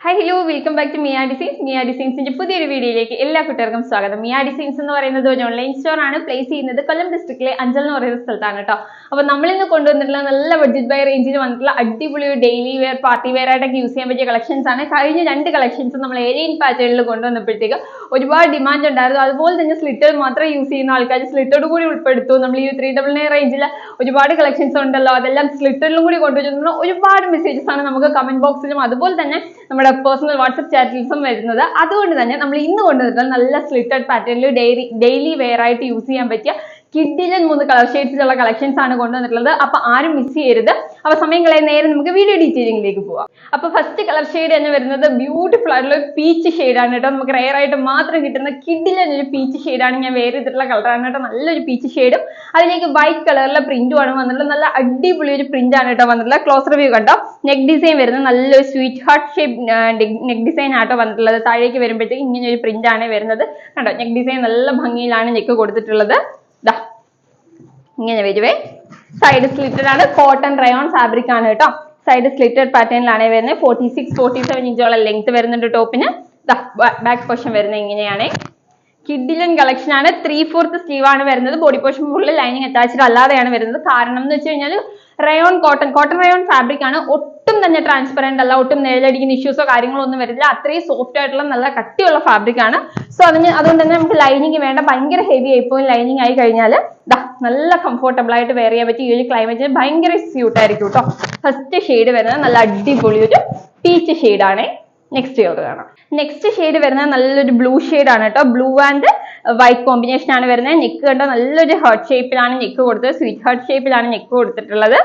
Hi hello welcome back to Mia designs. Mia ഡിസൈൻസിന്റെ പുതിയൊരു വീഡിയോയിലേക്ക് എല്ലാ കുട്ടികൾക്കും സ്വാഗതം. മിയ ഡിസൈൻസ് എന്ന് പറയുന്നത് ഒരു ഓൺലൈൻ സ്റ്റോർ ആണ്. പ്ലേസ് ചെയ്യുന്നത് കൊല്ലം ഡിസ്ട്രിക്റ്റിലെ അഞ്ചൽ എന്ന് പറയുന്ന സ്ഥലത്താണ് കേട്ടോ. അപ്പൊ നമ്മളിന്ന് കൊണ്ടുവന്നിട്ടുള്ള നല്ല ബഡ്ജറ്റ് ബൈ റേഞ്ചിൽ വന്നിട്ടുള്ള അടിപൊളി ഒരു ഡെയിലി വെയർ പാർട്ടി വെയർ ആയിട്ടൊക്കെ യൂസ് ചെയ്യാൻ പറ്റിയ കളക്ഷൻസ് ആണ്. കഴിഞ്ഞ രണ്ട് കളക്ഷൻസ് നമ്മൾ ഏരിയൻ പാറ്റേണിൽ കൊണ്ടുവന്നപ്പോഴത്തേക്ക് ഒരുപാട് ഡിമാൻഡ് ഉണ്ടായിരുന്നു. അതുപോലെ തന്നെ സ്ലിറ്റർ മാത്രം യൂസ് ചെയ്യുന്ന ആൾക്കാർ സ്ലിറ്റോട് കൂടി ഉൾപ്പെടുത്തു. നമ്മൾ ഈ 399 റേഞ്ചിൽ ഒരുപാട് കളക്ഷൻസ് ഉണ്ടല്ലോ, അതെല്ലാം സ്ലിറ്ററിലും കൂടി കൊണ്ടുവരുന്ന ഒരുപാട് മെസ്സേജസ് ആണ് നമുക്ക് കമന്റ് ബോക്സിലും അതുപോലെ തന്നെ നമ്മുടെ പേഴ്സണൽ വാട്സ്ആപ്പ് ചാറ്റിൽസും വരുന്നത്. അതുകൊണ്ട് തന്നെ നമ്മൾ ഇന്ന് കൊണ്ടുവന്നിട്ടുള്ള നല്ല സ്ലിറ്റഡ് പാറ്റേണിൽ ഡെയിലി വെയർ ആയിട്ട് യൂസ് ചെയ്യാൻ പറ്റിയ കിഡിലൻ 3 കളർ ഷെയ്ഡ്സിലുള്ള കളക്ഷൻസ് ആണ് കൊണ്ടുവന്നിട്ടുള്ളത്. അപ്പൊ ആരും മിസ് ചെയ്യരുത്. അപ്പൊ സമയം കളയാൻ നേരെ നമുക്ക് വീഡിയോ ഡീറ്റെയിലിംഗിലേക്ക് പോവാം. അപ്പൊ ഫസ്റ്റ് കളർ ഷെയ്ഡ് തന്നെ വരുന്നത് ബ്യൂട്ടിഫുൾ ആയിട്ടുള്ള ഒരു പീച്ച് ഷെയ്ഡാണ് കേട്ടോ. നമുക്ക് റെയർ ആയിട്ട് മാത്രം കിട്ടുന്ന കിഡിലൻ ഒരു പീച്ച് ഷെയ്ഡാണ്. ഞാൻ വേറെ ചെയ്തിട്ടുള്ള കളറാണ് കേട്ടോ. നല്ലൊരു പീച്ച് ഷെയ്ഡും അതിലേക്ക് വൈറ്റ് കളറിലെ പ്രിന്റും ആണ് വന്നിട്ടുള്ളത്. നല്ല അടിപൊളി ഒരു പ്രിന്റ് ആണ് കേട്ടോ വന്നിട്ടുള്ളത്. ക്ലോസ് റിവ്യൂ കണ്ടോ. നെക്ക് ഡിസൈൻ വരുന്നത് നല്ലൊരു sweet heart shape neck design ആട്ടോ വന്നിട്ടുള്ളത്. താഴേക്ക് വരുമ്പോഴത്തേക്ക് ഇങ്ങനെ ഒരു പ്രിന്റ് ആണ് വരുന്നത് കണ്ടോ. നെക്ക് ഡിസൈൻ നല്ല ഭംഗിയിലാണ് നെക്ക് കൊടുത്തിട്ടുള്ളത്. ഇങ്ങനെ വരുവേ. സൈഡ് സ്ലിറ്റഡ് ആണ്. കോട്ടൺ റയോൺ ഫാബ്രിക് ആണ് കേട്ടോ. സൈഡ് സ്ലിറ്റഡ് പാറ്റേണിലാണ് വരുന്നത്. 46-47 ഇഞ്ചോളം ലെങ്ത് വരുന്നുണ്ട് ടോപ്പിന്. ബാക്ക് പോർഷൻ വരുന്നത് ഇങ്ങനെയാണ്. കിഡിലൻ കളക്ഷൻ ആണ്. 3/4 സ്ലീവ് ആണ് വരുന്നത്. Body portion full lining attached അല്ലാതെയാണ് വരുന്നത്. കാരണം എന്ന് വെച്ച് കഴിഞ്ഞാൽ റയോൺ കോട്ടൺ റയോൺ ഫാബ്രിക് ആണ്. ഒട്ടും തന്നെ ട്രാൻസ്പെറന്റ് അല്ല. ഒട്ടും നേരിലടിക്കുന്ന ഇഷ്യൂസോ കാര്യങ്ങളോ ഒന്നും വരില്ല. അത്രയും സോഫ്റ്റ് ആയിട്ടുള്ള നല്ല കട്ടിയുള്ള ഫാബ്രിക് ആണ്. സോ അതുകൊണ്ട് തന്നെ നമുക്ക് ലൈനിങ് വേണ്ട. ഭയങ്കര ഹെവി ആയിപ്പോയി ലൈനിങ് ആയി കഴിഞ്ഞാൽ നല്ല കംഫർട്ടബിൾ ആയിട്ട് വെയർ ചെയ്യാൻ പറ്റി. ഈ ഒരു ക്ലൈമറ്റിന് ഭയങ്കര സ്യൂട്ട് ആയിരിക്കും കേട്ടോ. ഫസ്റ്റ് ഷെയ്ഡ് വരുന്നത് നല്ല അടിപൊളി ഒരു പീച്ച് ഷെയ്ഡാണ്. നെക്സ്റ്റ് കളർ കാണാം. നെക്സ്റ്റ് ഷെയ്ഡ് വരുന്നത് നല്ലൊരു ബ്ലൂ ഷെയ്ഡ് ആണ് കേട്ടോ. ബ്ലൂ ആൻഡ് വൈറ്റ് കോമ്പിനേഷൻ ആണ് വരുന്നത്. നെക്ക് കണ്ടോ നല്ലൊരു ഹാർട്ട് ഷേപ്പിലാണ് നെക്ക് കൊടുത്തത്. സ്വീറ്റ് ഹാർട്ട് ഷേപ്പിലാണ് നെക്ക് കൊടുത്തിട്ടുള്ളത്.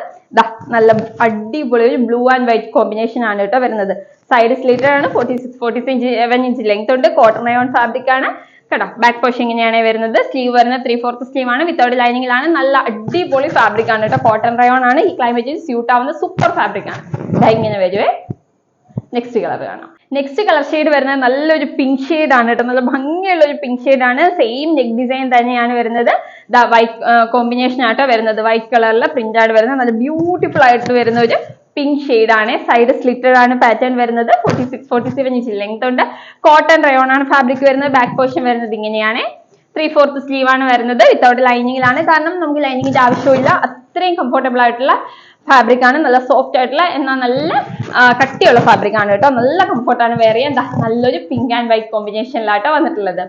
നല്ല അടിപൊളി ഒരു ബ്ലൂ ആൻഡ് വൈറ്റ് കോമ്പിനേഷൻ ആണ് കേട്ടോ വരുന്നത്. സൈഡ് സ്ലിറ്റർ ആണ്. 46-47 ഇഞ്ച് ലെങ്ത് ഉണ്ട്. കോട്ടൺ റയോൺ ഫാബ്രിക് ആണ് കേട്ടോ. ബാക്ക് പോർഷൻ ഇങ്ങനെയാണ് വരുന്നത്. സ്ലീവ് വരുന്നത് 3/4 സ്ലീവ് ആണ്. വിത്തൗട്ട് ലൈനിങ്ങിലാണ്. നല്ല അടിപൊളി ഫാബ്രിക് ആണ് കേട്ടോ. കോട്ടൺ റയോൺ ആണ്. ഈ ക്ലൈമറ്റിൽ സ്യൂട്ട് ആവുന്ന സൂപ്പർ ഫാബ്രിക് ആണ്. ഇങ്ങനെ വരുവേ. നെക്സ്റ്റ് കളർ കാണാം. നെക്സ്റ്റ് കളർ ഷെയ്ഡ് വരുന്നത് നല്ലൊരു പിങ്ക് ഷെയ്ഡ് ആണ് കേട്ടോ. നല്ല ഭംഗിയുള്ള ഒരു പിങ്ക് ഷെയ്ഡ് ആണ്. സെയിം നെക്ക് ഡിസൈൻ തന്നെയാണ് വരുന്നത്. വൈറ്റ് കോമ്പിനേഷൻ ആട്ടോ വരുന്നത്. വൈറ്റ് കളറിലെ പ്രിന്റ് ആണ് വരുന്നത്. നല്ല ബ്യൂട്ടിഫുൾ ആയിട്ട് വരുന്ന ഒരു പിങ്ക് ഷെയ്ഡ് ആണ്. സൈഡ് സ്ലിറ്റഡ് ആണ് പാറ്റേൺ വരുന്നത്. 46-47 ഇഞ്ച് ലെങ്ത് ഉണ്ട്. കോട്ടൺ റയോൺ ആണ് ഫാബ്രിക് വരുന്നത്. ബാക്ക് പോർഷൻ വരുന്നത് ഇങ്ങനെയാണ്. 3/4 സ്ലീവ് ആണ് വരുന്നത്. വിത്തൗട്ട് ലൈനിങ്ങിലാണ്. കാരണം നമുക്ക് ലൈനിങ്ങിന്റെ ആവശ്യമില്ല. അത്രയും കംഫർട്ടബിൾ ആയിട്ടുള്ള ഫാബ്രിക് ആണ്. നല്ല സോഫ്റ്റ് ആയിട്ടുള്ള എന്നാൽ നല്ല കട്ടിയുള്ള ഫാബ്രിക് ആണ് കേട്ടോ. നല്ല കംഫർട്ടാണ് വെയർ ചെയ്യാൻ. നല്ലൊരു പിങ്ക് ആൻഡ് വൈറ്റ് കോമ്പിനേഷനിലാട്ടോ വന്നിട്ടുള്ളത്.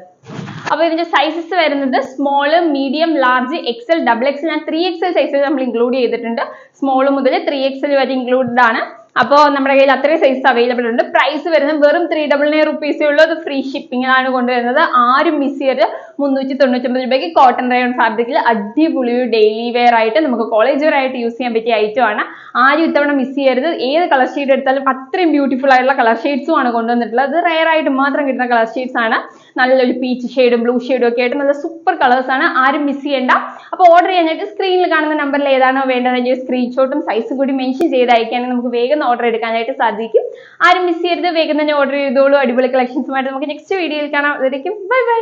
അപ്പൊ ഇതിന്റെ സൈസസ് വരുന്നത് small, medium, large, XL, XXL and 3XL sizes നമ്മൾ ഇൻക്ലൂഡ് ചെയ്തിട്ടുണ്ട്. സ്മോള് മുതൽ 3XL വരെ ഇൻക്ലൂഡഡ് ആണ്. അപ്പോൾ നമ്മുടെ കയ്യിൽ അത്രയും സൈസ് അവൈലബിൾ ഉണ്ട്. പ്രൈസ് വരുന്നത് വെറും 399 റുപ്പീസേ ഉള്ളൂ. അത് ഫ്രീ ഷിപ്പിംഗിലാണ് കൊണ്ടുവരുന്നത്. ആരും മിസ് ചെയ്യരുത്. 399 രൂപയ്ക്ക് കോട്ടൺ റയോൺ ഫാബ്രിക്കിൽ അടിപൊളി ഒരു ഡെയിലി വെയർ ആയിട്ട് നമുക്ക് കോളേജ് വെയർ ആയിട്ട് യൂസ് ചെയ്യാൻ പറ്റിയ ഐറ്റം ആണ്. ആരും ഇത്തവണ മിസ് ചെയ്യരുത്. ഏത് കളർ ഷെയ്ഡ് എടുത്താലും അത്രയും ബ്യൂട്ടിഫുൾ ആയിട്ടുള്ള കളർ ഷെയ്ഡ്സും ആണ് കൊണ്ടുവന്നിട്ടുള്ളത്. അത് റെയർ ആയിട്ട് മാത്രം കിട്ടുന്ന കളർ ഷെയ്ഡ്സ് ആണ്. നല്ലൊരു പീച്ച് ഷെയ്ഡും ബ്ലൂ ഷെയ്ഡും ഒക്കെ ആയിട്ട് നല്ല സൂപ്പർ കളേഴ്സ് ആണ്. ആരും മിസ് ചെയ്യേണ്ട. അപ്പോൾ ഓർഡർ ചെയ്യാനായിട്ട് സ്ക്രീനിൽ കാണുന്ന നമ്പറിൽ ഏതാണോ വേണ്ടതെങ്കിൽ സ്ക്രീൻഷോട്ടും സൈസും കൂടി മെൻഷൻ ചെയ്ത് അയക്കുകയാണെങ്കിൽ നമുക്ക് വേഗം ഓർഡർ എടുക്കാനായിട്ട് സാധിക്കും. ആരും മിസ് ചെയ്യരുത്. വേഗം തന്നെ ഓർഡർ ചെയ്തോളൂ. അടിപൊളി കളക്ഷൻസുമായിട്ട് നമുക്ക് നെക്സ്റ്റ് വീഡിയോയിൽ കാണാം. അതായിരിക്കും ബൈ ബൈ.